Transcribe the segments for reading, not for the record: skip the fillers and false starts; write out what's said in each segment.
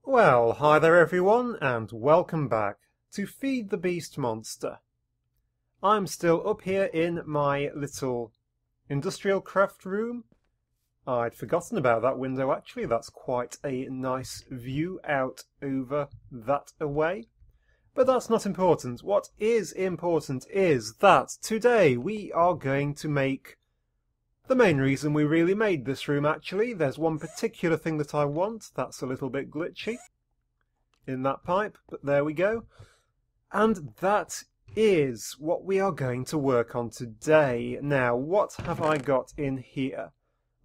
Well, hi there everyone, and welcome back to Feed the Beast Monster. I'm still up here in my little Industrialcraft room. I'd forgotten about that window actually, that's quite a nice view out over that away. But that's not important. What is important is that today we are going to make the main reason we really made this room actually. There's one particular thing that I want that's a little bit glitchy in that pipe, but there we go. And that is what we are going to work on today. Now, what have I got in here?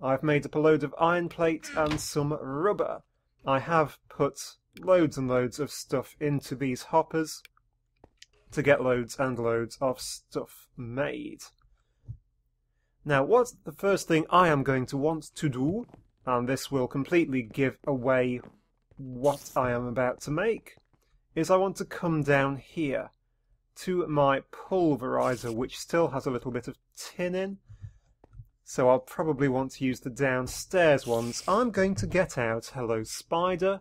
I've made up a load of iron plate and some rubber. I have put loads and loads of stuff into these hoppers to get loads and loads of stuff made. Now, what's the first thing I am going to want to do, and this will completely give away what I am about to make, is I want to come down here to my pulverizer, which still has a little bit of tin in, so I'll probably want to use the downstairs ones. I'm going to get out, hello spider,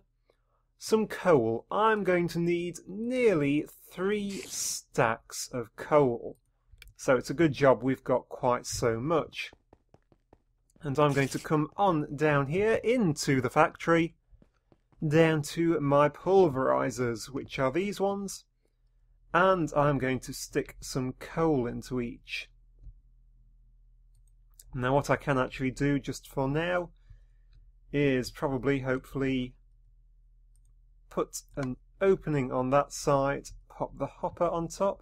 some coal. I'm going to need nearly 3 stacks of coal. So it's a good job we've got quite so much. And I'm going to come on down here into the factory, down to my pulverizers, which are these ones, and I'm going to stick some coal into each. Now what I can actually do just for now is probably, hopefully, put an opening on that side, pop the hopper on top.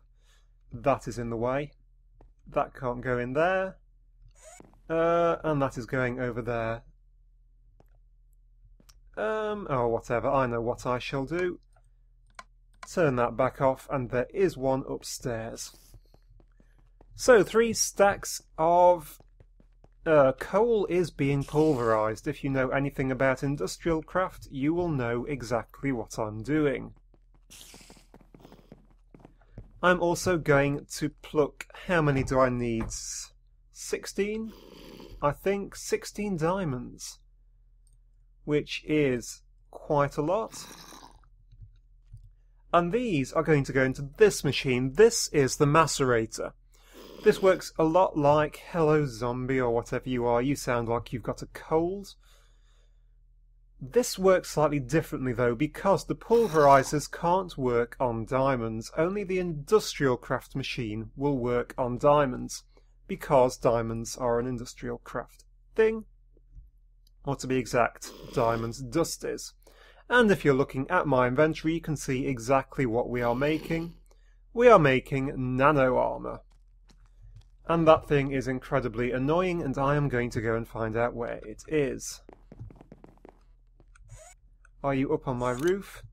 That is in the way. That can't go in there. And that is going over there. Oh, whatever. I know what I shall do. Turn that back off, and there is one upstairs. So, 3 stacks of coal is being pulverized. If you know anything about Industrialcraft, you will know exactly what I'm doing. I'm also going to pluck, how many do I need? 16? I think 16 diamonds, which is quite a lot. And these are going to go into this machine. This is the macerator. This works a lot like hello zombie or whatever you are. You sound like you've got a cold. This works slightly differently though, because the pulverizers can't work on diamonds. Only the Industrialcraft machine will work on diamonds, because diamonds are an Industrialcraft thing. Or to be exact, diamonds dust is. And if you're looking at my inventory, you can see exactly what we are making. We are making nano armor. And that thing is incredibly annoying, and I am going to go and find out where it is. Are you up on my roof?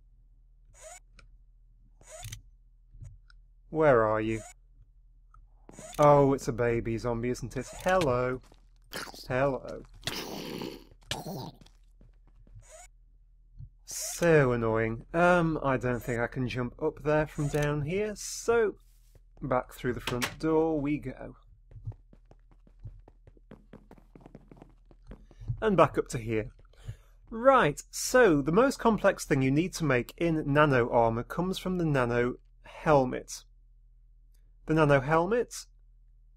Where are you? Oh, it's a baby zombie, isn't it? Hello. Hello. So annoying. I don't think I can jump up there from down here, so back through the front door we go. And back up to here. Right, so the most complex thing you need to make in nano armor comes from the nano helmet. The nano helmet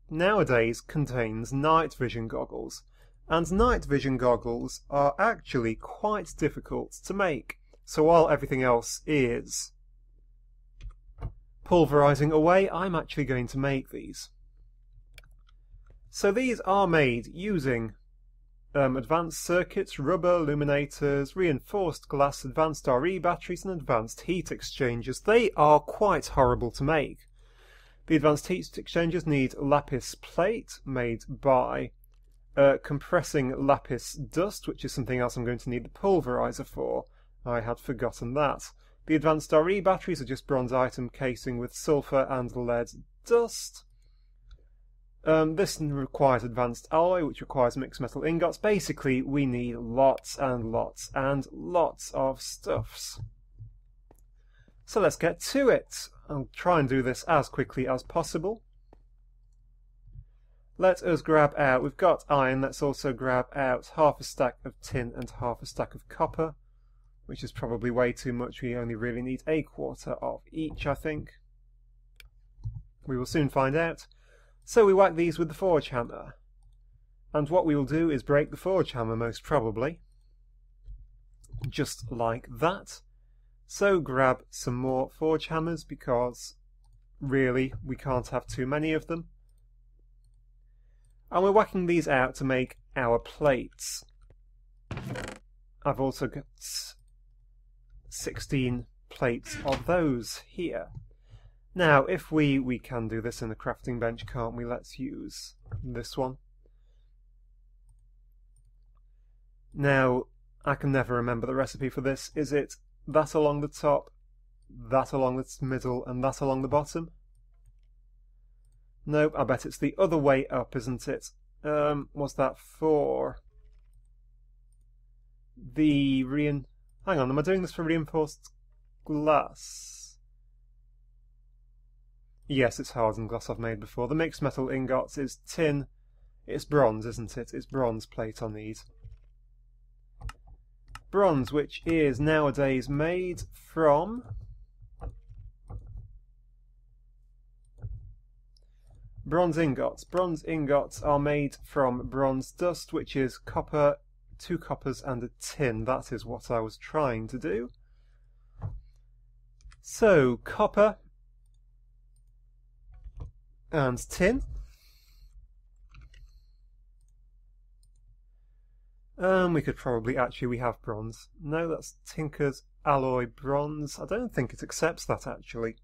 nowadays contains night vision goggles, and night vision goggles are actually quite difficult to make. So while everything else is pulverizing away, I'm actually going to make these. So these are made using advanced circuits, rubber, illuminators, reinforced glass, advanced RE batteries, and advanced heat exchangers. They are quite horrible to make. The advanced heat exchangers need lapis plate, made by compressing lapis dust, which is something else I'm going to need the pulverizer for. I had forgotten that. The advanced RE batteries are just bronze item casing with sulfur and lead dust. This requires advanced alloy, which requires mixed metal ingots. Basically, we need lots and lots and lots of stuffs. So let's get to it. I'll try and do this as quickly as possible. Let us grab out, we've got iron, let's also grab out half a stack of tin and half a stack of copper. which is probably way too much. We only really need a quarter of each, I think. We will soon find out. So we whack these with the forge hammer. And what we will do is break the forge hammer, most probably. Just like that. So grab some more forge hammers, because really we can't have too many of them. And we're whacking these out to make our plates. I've also got 16 plates of those here. Now, if we can do this in the crafting bench, can't we? Let's use this one. Now, I can never remember the recipe for this. Is it that along the top, that along the middle, and that along the bottom? Nope, I bet it's the other way up, isn't it? Was that for the hang on, am I doing this for reinforced glass? Yes, it's hardened glass I've made before. The mixed metal ingots is tin. It's bronze, isn't it? It's bronze plate on these. Bronze, which is nowadays made from bronze ingots. Bronze ingots are made from bronze dust, which is copper, 2 coppers and a tin. That is what I was trying to do. So, copper and tin. We could probably, actually, we have bronze. No, that's Tinker's Alloy Bronze. I don't think it accepts that, actually.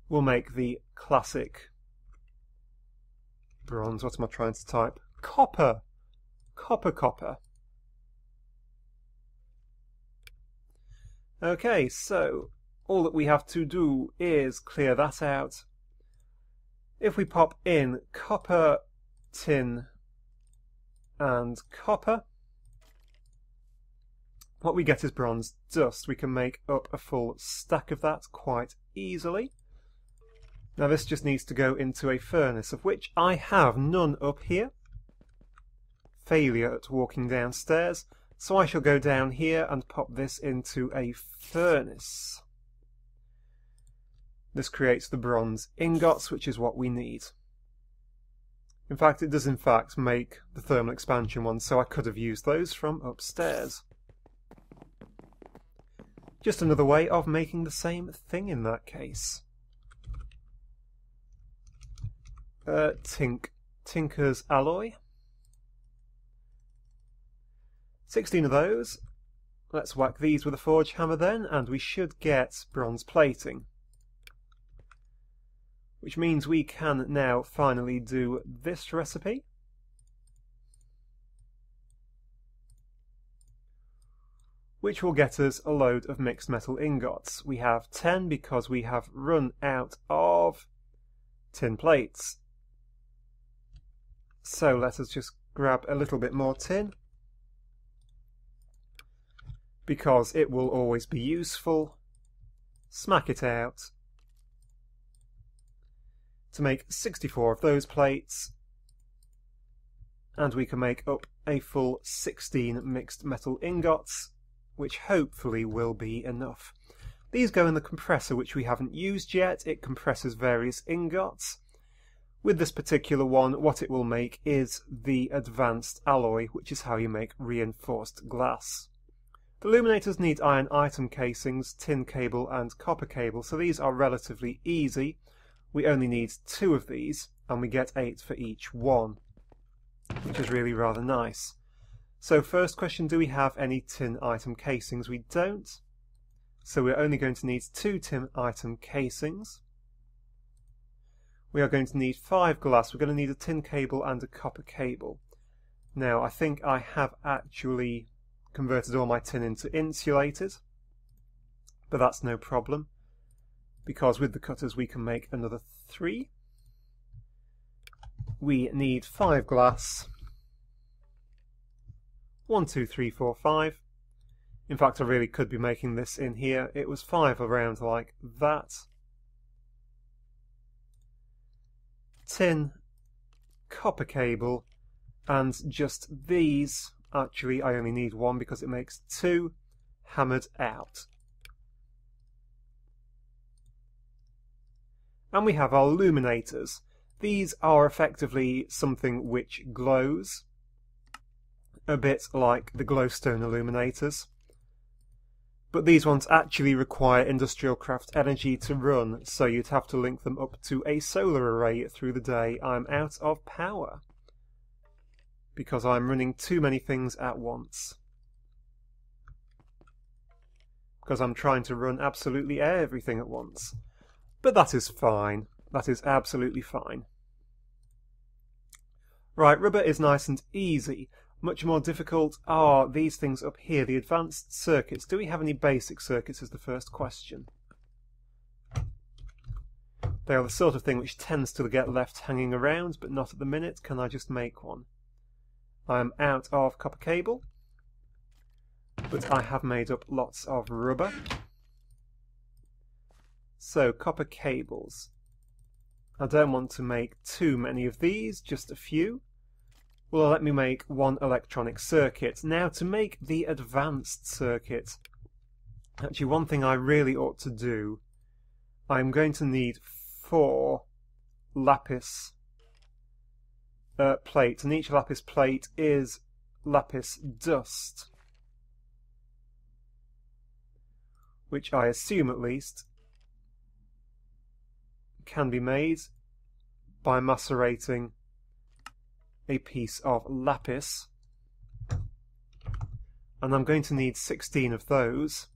We'll make the classic bronze. What am I trying to type? Copper. Copper. Okay, so all that we have to do is clear that out. If we pop in copper, tin, and copper, what we get is bronze dust. We can make up a full stack of that quite easily. Now this just needs to go into a furnace, of which I have none up here. Failure at walking downstairs. So I shall go down here and pop this into a furnace. This creates the bronze ingots, which is what we need. In fact, it does in fact make the thermal expansion ones, so I could have used those from upstairs. Just another way of making the same thing in that case. Tinker's Alloy. 16 of those. Let's whack these with a forge hammer then, and we should get bronze plating. Which means we can now finally do this recipe. Which will get us a load of mixed metal ingots. We have 10 because we have run out of tin plates. So let us just grab a little bit more tin, because it will always be useful. Smack it out to make 64 of those plates, and we can make up a full 16 mixed metal ingots, which hopefully will be enough. These go in the compressor, which we haven't used yet. It compresses various ingots. With this particular one, what it will make is the advanced alloy, which is how you make reinforced glass. The illuminators need iron item casings, tin cable and copper cable, so these are relatively easy. We only need 2 of these, and we get 8 for each one, which is really rather nice. So first question, do we have any tin item casings? We don't. So we're only going to need 2 tin item casings. We are going to need 5 glass. We're going to need a tin cable and a copper cable. Now, I think I have actually converted all my tin into insulated, but that's no problem, because with the cutters we can make another 3. We need 5 glass. 1, 2, 3, 4, 5. In fact, I really could be making this in here. It was 5 around like that. Tin, copper cable, and just these. Actually, I only need 1 because it makes 2. hammered out. And we have our illuminators. These are effectively something which glows, a bit like the glowstone illuminators. But these ones actually require Industrialcraft energy to run, so you'd have to link them up to a solar array through the day. I'm out of power, because I'm running too many things at once. Because I'm trying to run absolutely everything at once. But that is fine. That is absolutely fine. Right, rubber is nice and easy. Much more difficult are these things up here, the advanced circuits. Do we have any basic circuits is the first question. They are the sort of thing which tends to get left hanging around, but not at the minute. Can I just make one? I am out of copper cable, but I have made up lots of rubber. So, copper cables. I don't want to make too many of these, just a few. Well, let me make one electronic circuit. Now, to make the advanced circuit, actually one thing I really ought to do, I'm going to need 4 lapis plates, and each lapis plate is lapis dust, which I assume at least can be made by macerating a piece of lapis, and I'm going to need 16 of those,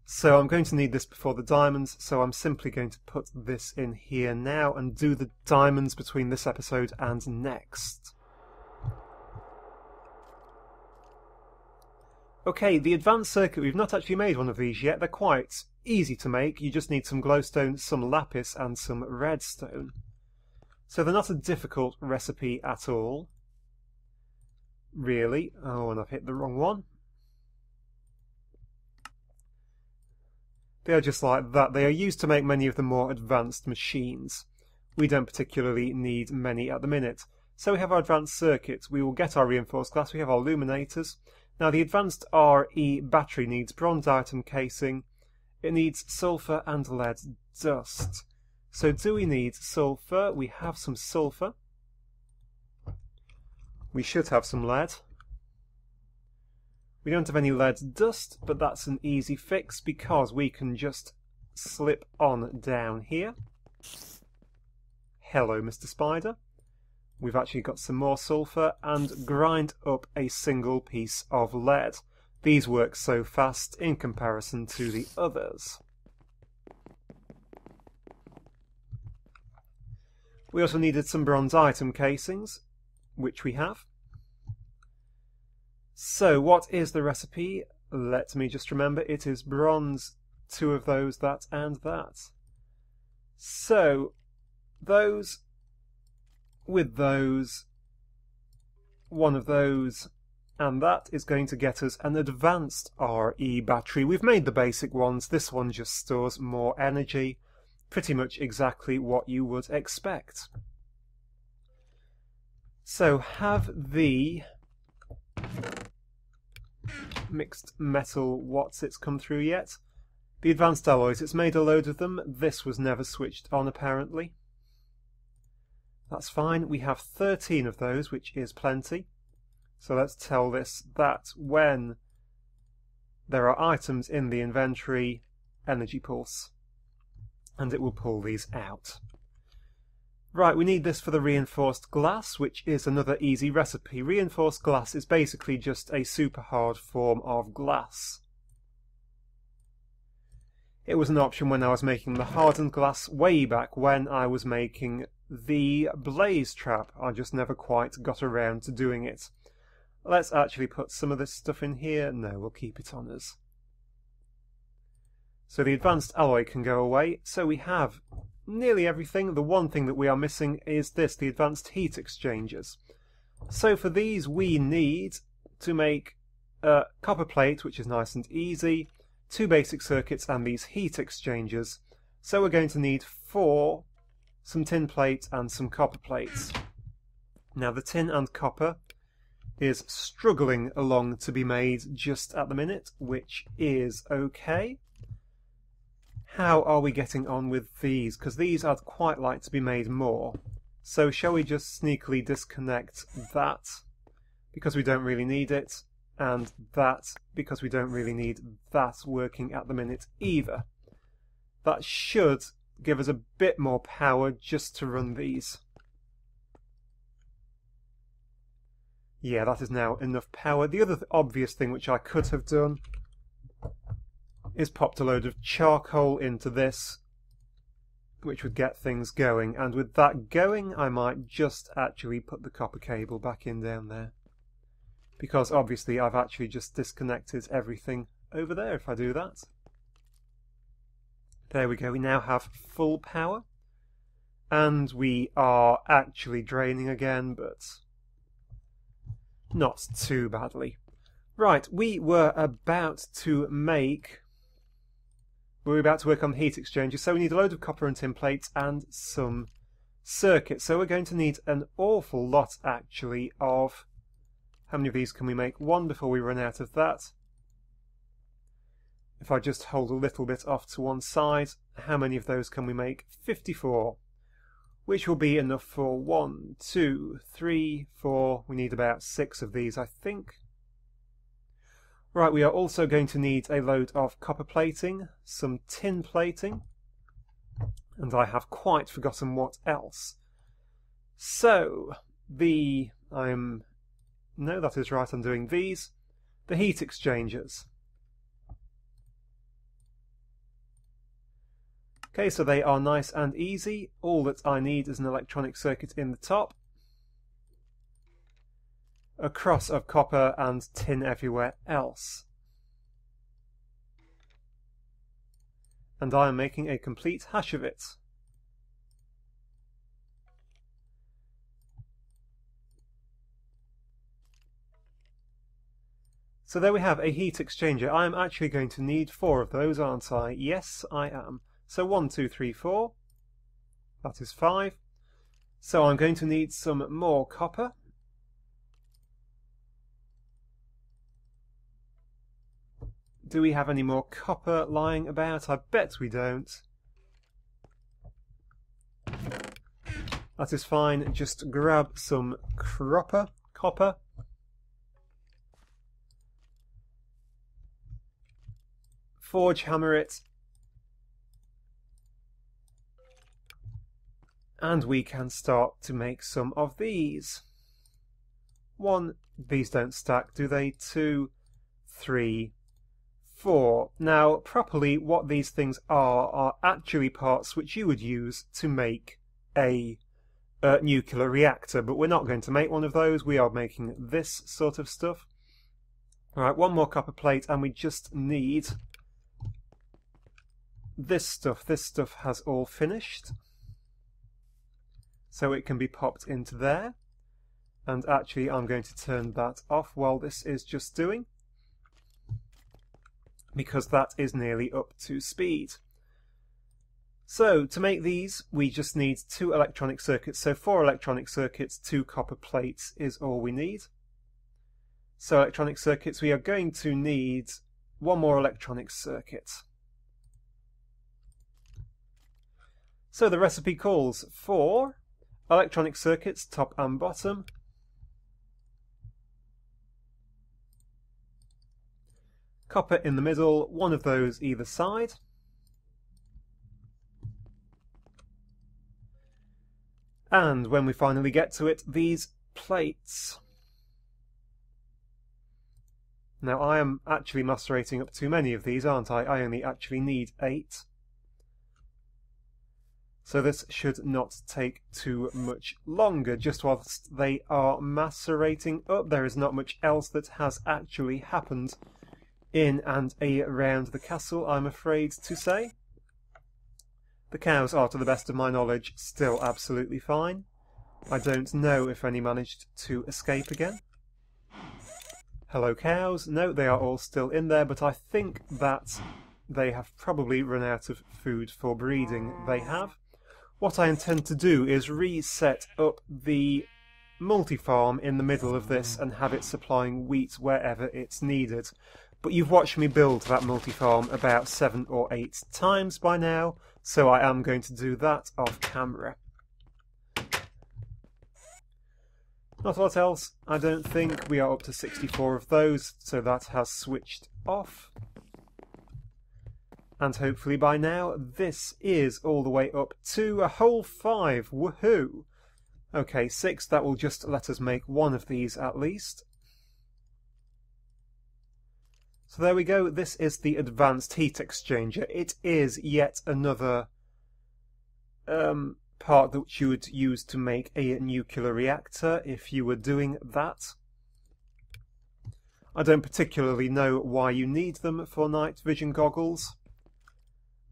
so I'm going to need this before the diamonds, so I'm simply going to put this in here now and do the diamonds between this episode and next. Okay, the advanced circuit, we've not actually made one of these yet. They're quite easy to make. You just need some glowstone, some lapis and some redstone. So they're not a difficult recipe at all, really. Oh, and I've hit the wrong one. They are just like that. They are used to make many of the more advanced machines. We don't particularly need many at the minute. So we have our advanced circuit. We will get our reinforced glass. We have our illuminators. Now the advanced RE battery needs bronze item casing. It needs sulfur and lead dust. So do we need sulfur? We have some sulfur. We should have some lead. We don't have any lead dust, but that's an easy fix because we can just slip on down here. Hello, Mr. Spider. We've actually got some more sulfur and grind up a single piece of lead. These work so fast in comparison to the others. We also needed some bronze item casings, which we have. So what is the recipe? Let me just remember, it is bronze, 2 of those, that and that. So those with those, 1 of those, and that is going to get us an advanced RE battery. We've made the basic ones. This one just stores more energy. Pretty much exactly what you would expect. So have the mixed metal, what's it's come through yet? The advanced alloys, it's made a load of them. This was never switched on apparently. That's fine. We have 13 of those, which is plenty. So let's tell this that when there are items in the inventory, energy pulse, and it will pull these out. Right, we need this for the reinforced glass, which is another easy recipe. Reinforced glass is basically just a super hard form of glass. It was an option when I was making the hardened glass way back when I was making the blaze trap. I just never quite got around to doing it. Let's actually put some of this stuff in here. No, we'll keep it on us. So the advanced alloy can go away. So we have nearly everything. The one thing that we are missing is this, the advanced heat exchangers. So for these we need to make a copper plate, which is nice and easy, 2 basic circuits and these heat exchangers. So we're going to need 4, some tin plate and some copper plates. Now the tin and copper is struggling along to be made just at the minute, which is okay. How are we getting on with these? Because these I'd quite like to be made more. So shall we just sneakily disconnect that, because we don't really need it, and that, because we don't really need that working at the minute either. That should give us a bit more power just to run these. Yeah, that is now enough power. The other obvious thing which I could have done is popped a load of charcoal into this, which would get things going, and with that going I might just actually put the copper cable back in down there, because obviously I've actually just disconnected everything over there if I do that. There we go, we now have full power, and we are actually draining again, but not too badly. Right, we were about to work on the heat exchanger, so we need a load of copper and tin plates and some circuits. So we're going to need an awful lot, actually, of... How many of these can we make? One before we run out of that. If I just hold a little bit off to one side, how many of those can we make? 54. Which will be enough for 1, 2, 3, 4... We need about 6 of these, I think. Right, we are also going to need a load of copper plating, some tin plating, and I have quite forgotten what else. So, no, that is right, I'm doing these. The heat exchangers. Okay, so they are nice and easy. All that I need is an electronic circuit in the top, a cross of copper and tin everywhere else. And I am making a complete hash of it. So there we have a heat exchanger. I am actually going to need 4 of those, aren't I? Yes, I am. So 1, 2, 3, 4. That is 5. So I'm going to need some more copper. Do we have any more copper lying about? I bet we don't. That is fine. Just grab some copper. Forge hammer it. And we can start to make some of these. 1, these don't stack, do they? 2, 3, 4. Now, properly, what these things are actually parts which you would use to make a nuclear reactor, but we're not going to make one of those. We are making this sort of stuff. Alright, 1 more copper plate, and we just need this stuff. This stuff has all finished, so it can be popped into there. And actually, I'm going to turn that off while this is just doing, because that is nearly up to speed. So, to make these, we just need 2 electronic circuits. So 4 electronic circuits, 2 copper plates is all we need. So electronic circuits, we are going to need 1 more electronic circuit. So the recipe calls for electronic circuits, top and bottom. Copper in the middle, 1 of those either side. And when we finally get to it, these plates. Now I am actually macerating up too many of these, aren't I? I only actually need 8. So this should not take too much longer. Just whilst they are macerating up, there is not much else that has actually happened in and around the castle, I'm afraid to say. The cows are, to the best of my knowledge, still absolutely fine. I don't know if any managed to escape again. Hello cows. No, they are all still in there, but I think that they have probably run out of food for breeding. They have. What I intend to do is reset up the multi-farm in the middle of this and have it supplying wheat wherever it's needed. But you've watched me build that multi-farm about 7 or 8 times by now, so I am going to do that off camera. Not a lot else, I don't think. We are up to 64 of those, so that has switched off. And hopefully by now this is all the way up to a whole 5. Woohoo! Okay, 6, that will just let us make one of these at least. So there we go, this is the advanced heat exchanger. It is yet another part that you would use to make a nuclear reactor if you were doing that. I don't particularly know why you need them for night vision goggles,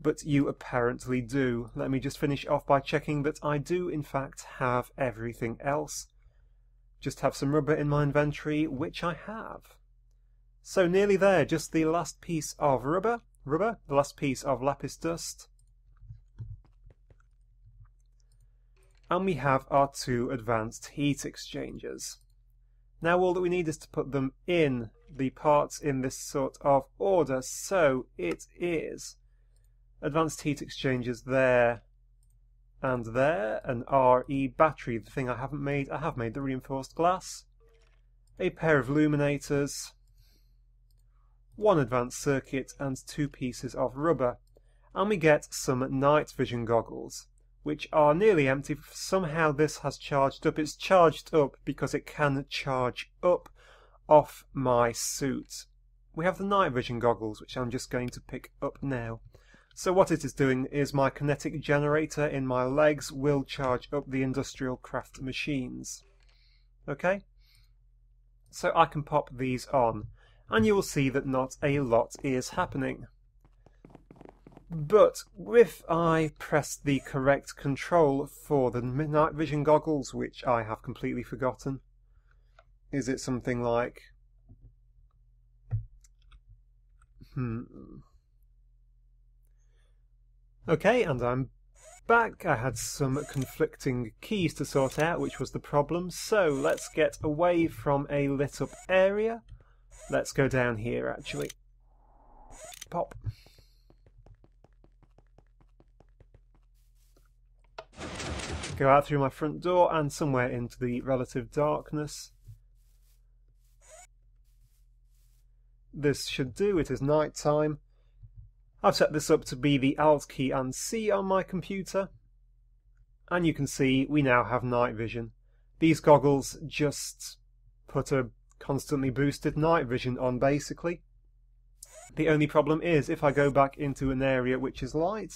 but you apparently do. Let me just finish off by checking that I do in fact have everything else. Just have some rubber in my inventory, which I have. So nearly there, just the last piece of rubber, the last piece of lapis dust. And we have our 2 advanced heat exchangers. Now all that we need is to put them in the parts in this sort of order. So it is advanced heat exchangers there and there, an RE battery, the thing I haven't made. I have made the reinforced glass, a pair of luminators, 1 advanced circuit and 2 pieces of rubber, and we get some night vision goggles, which are nearly empty. Somehow this has charged up. It's charged up because it can charge up off my suit. We have the night vision goggles, which I'm just going to pick up now. So what it is doing is my kinetic generator in my legs will charge up the Industrialcraft machines. Okay? So I can pop these on, and you will see that not a lot is happening. But if I press the correct control for the night vision goggles, which I have completely forgotten, is it something like... Okay, and I'm back. I had some conflicting keys to sort out, which was the problem. So let's get away from a lit up area. Let's go down here, actually. Pop. Go out through my front door and somewhere into the relative darkness. This should do. It is night time. I've set this up to be the Alt key and C on my computer, and you can see we now have night vision. These goggles just put a constantly boosted night vision on, basically. The only problem is if I go back into an area which is light,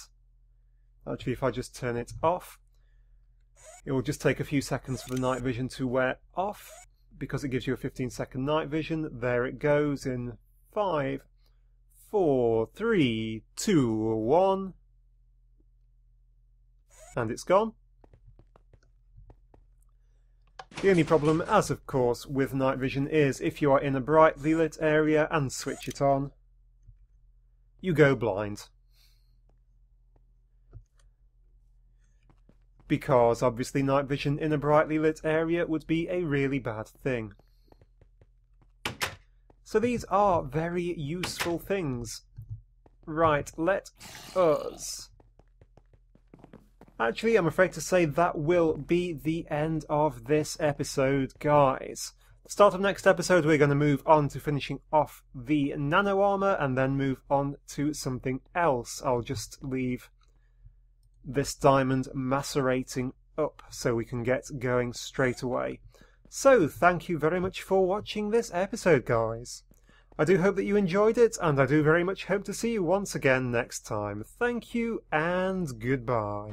actually if I just turn it off, it will just take a few seconds for the night vision to wear off, because it gives you a 15-second night vision. There it goes in 5, 4, 3, 2, 1, and it's gone. The only problem, as of course with night vision, is if you are in a brightly lit area and switch it on, you go blind. Because obviously night vision in a brightly lit area would be a really bad thing. So these are very useful things. Right, let us... Actually, I'm afraid to say that will be the end of this episode, guys. Start of next episode, we're going to move on to finishing off the nano armor and then move on to something else. I'll just leave this diamond macerating up so we can get going straight away. So, thank you very much for watching this episode, guys. I do hope that you enjoyed it, and I do very much hope to see you once again next time. Thank you, and goodbye.